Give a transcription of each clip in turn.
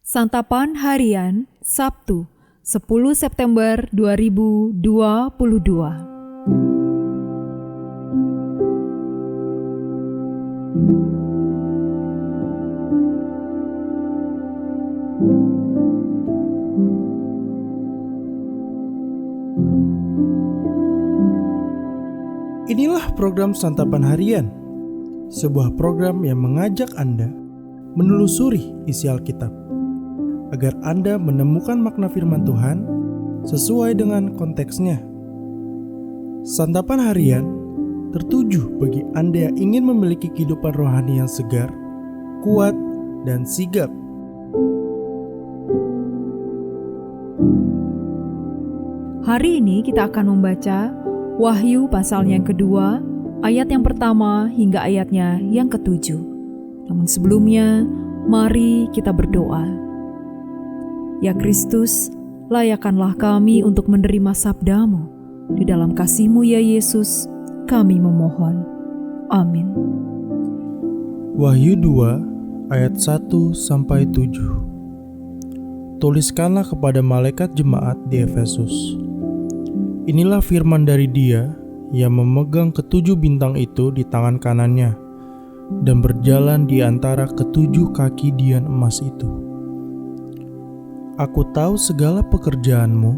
Santapan Harian Sabtu 10 September 2022. Inilah program Santapan Harian, sebuah program yang mengajak Anda menelusuri isi Alkitab, agar Anda menemukan makna firman Tuhan sesuai dengan konteksnya. Santapan Harian tertuju bagi Anda yang ingin memiliki kehidupan rohani yang segar, kuat, dan sigap. Hari ini kita akan membaca Wahyu pasal yang kedua, ayat yang pertama hingga ayatnya yang ketujuh. Namun sebelumnya, mari kita berdoa. Ya Kristus, layakkanlah kami untuk menerima sabda-Mu. Di dalam kasih-Mu ya Yesus, kami memohon. Amin. Wahyu 2 ayat 1-7. Tuliskanlah kepada malaikat jemaat di Efesus. Inilah firman dari Dia yang memegang ketujuh bintang itu di tangan kanannya dan berjalan di antara ketujuh kaki dian emas itu. Aku tahu segala pekerjaanmu,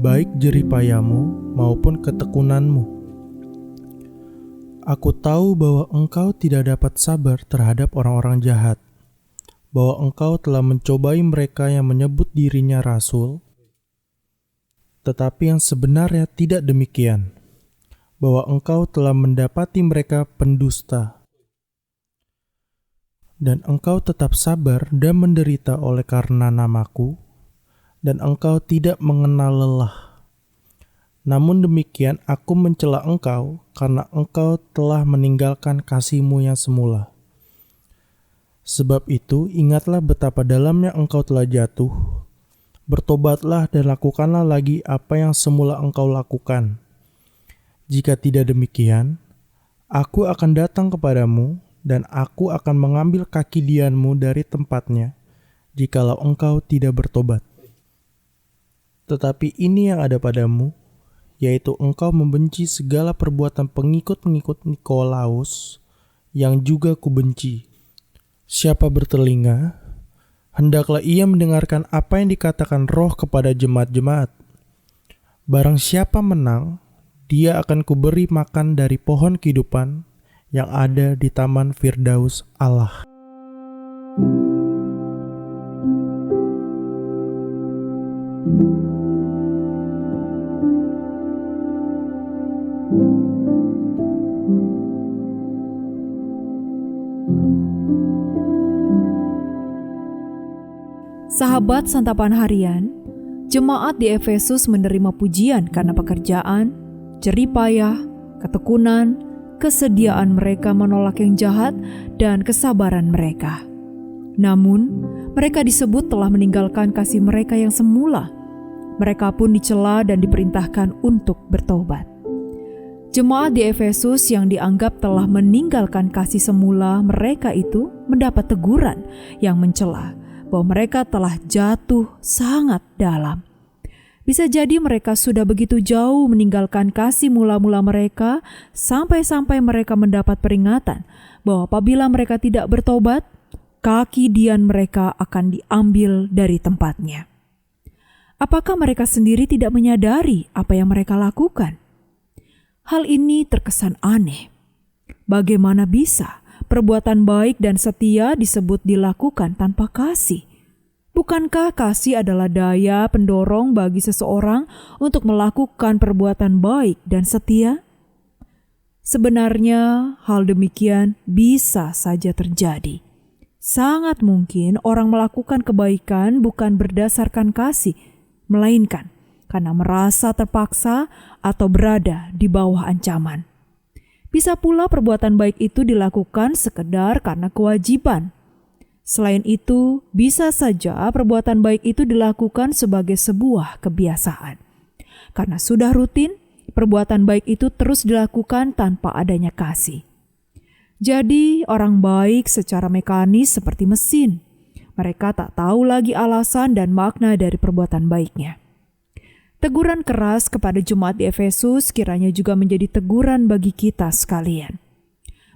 baik jeripayamu maupun ketekunanmu. Aku tahu bahwa engkau tidak dapat sabar terhadap orang-orang jahat, bahwa engkau telah mencobai mereka yang menyebut dirinya rasul, tetapi yang sebenarnya tidak demikian, bahwa engkau telah mendapati mereka pendusta, dan engkau tetap sabar dan menderita oleh karena namaku, dan engkau tidak mengenal lelah. Namun demikian aku mencela engkau karena engkau telah meninggalkan kasih-Mu yang semula. Sebab itu ingatlah betapa dalamnya engkau telah jatuh. Bertobatlah dan lakukanlah lagi apa yang semula engkau lakukan. Jika tidak demikian, aku akan datang kepadamu dan aku akan mengambil kaki dianmu dari tempatnya, jikalau engkau tidak bertobat. Tetapi ini yang ada padamu, yaitu engkau membenci segala perbuatan pengikut-pengikut Nikolaus, yang juga kubenci. Siapa bertelinga, hendaklah ia mendengarkan apa yang dikatakan Roh kepada jemaat-jemaat. Barang siapa menang, dia akan kuberi makan dari pohon kehidupan yang ada di taman Firdaus Allah. Sahabat Santapan Harian, jemaat di Efesus menerima pujian karena pekerjaan, jeripayah, ketekunan, kesediaan mereka menolak yang jahat, dan kesabaran mereka. Namun, mereka disebut telah meninggalkan kasih mereka yang semula. Mereka pun dicela dan diperintahkan untuk bertobat. Jemaat di Efesus yang dianggap telah meninggalkan kasih semula mereka itu mendapat teguran yang mencela bahwa mereka telah jatuh sangat dalam. Bisa jadi mereka sudah begitu jauh meninggalkan kasih mula-mula mereka sampai-sampai mereka mendapat peringatan bahwa apabila mereka tidak bertobat, kaki dian mereka akan diambil dari tempatnya. Apakah mereka sendiri tidak menyadari apa yang mereka lakukan? Hal ini terkesan aneh. Bagaimana bisa perbuatan baik dan setia disebut dilakukan tanpa kasih? Bukankah kasih adalah daya pendorong bagi seseorang untuk melakukan perbuatan baik dan setia? Sebenarnya hal demikian bisa saja terjadi. Sangat mungkin orang melakukan kebaikan bukan berdasarkan kasih, melainkan karena merasa terpaksa atau berada di bawah ancaman. Bisa pula perbuatan baik itu dilakukan sekedar karena kewajiban. Selain itu, bisa saja perbuatan baik itu dilakukan sebagai sebuah kebiasaan. Karena sudah rutin, perbuatan baik itu terus dilakukan tanpa adanya kasih. Jadi, orang baik secara mekanis seperti mesin. Mereka tak tahu lagi alasan dan makna dari perbuatan baiknya. Teguran keras kepada jemaat di Efesus kiranya juga menjadi teguran bagi kita sekalian.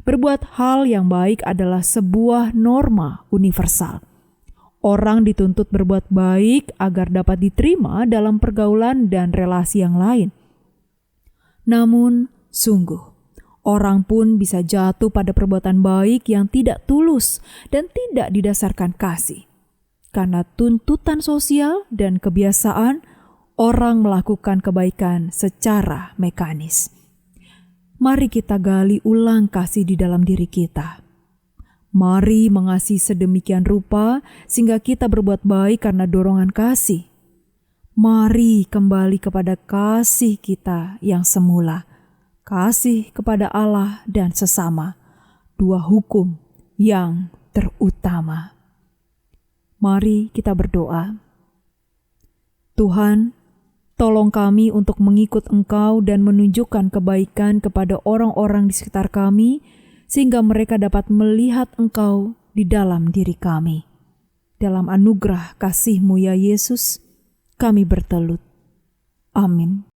Berbuat hal yang baik adalah sebuah norma universal. Orang dituntut berbuat baik agar dapat diterima dalam pergaulan dan relasi yang lain. Namun, sungguh, orang pun bisa jatuh pada perbuatan baik yang tidak tulus dan tidak didasarkan kasih. Karena tuntutan sosial dan kebiasaan, orang melakukan kebaikan secara mekanis. Mari kita gali ulang kasih di dalam diri kita. Mari mengasihi sedemikian rupa sehingga kita berbuat baik karena dorongan kasih. Mari kembali kepada kasih kita yang semula, kasih kepada Allah dan sesama, dua hukum yang terutama. Mari kita berdoa. Tuhan, tolong kami untuk mengikut Engkau dan menunjukkan kebaikan kepada orang-orang di sekitar kami, sehingga mereka dapat melihat Engkau di dalam diri kami. Dalam anugerah kasih-Mu ya Yesus, kami bertelut. Amin.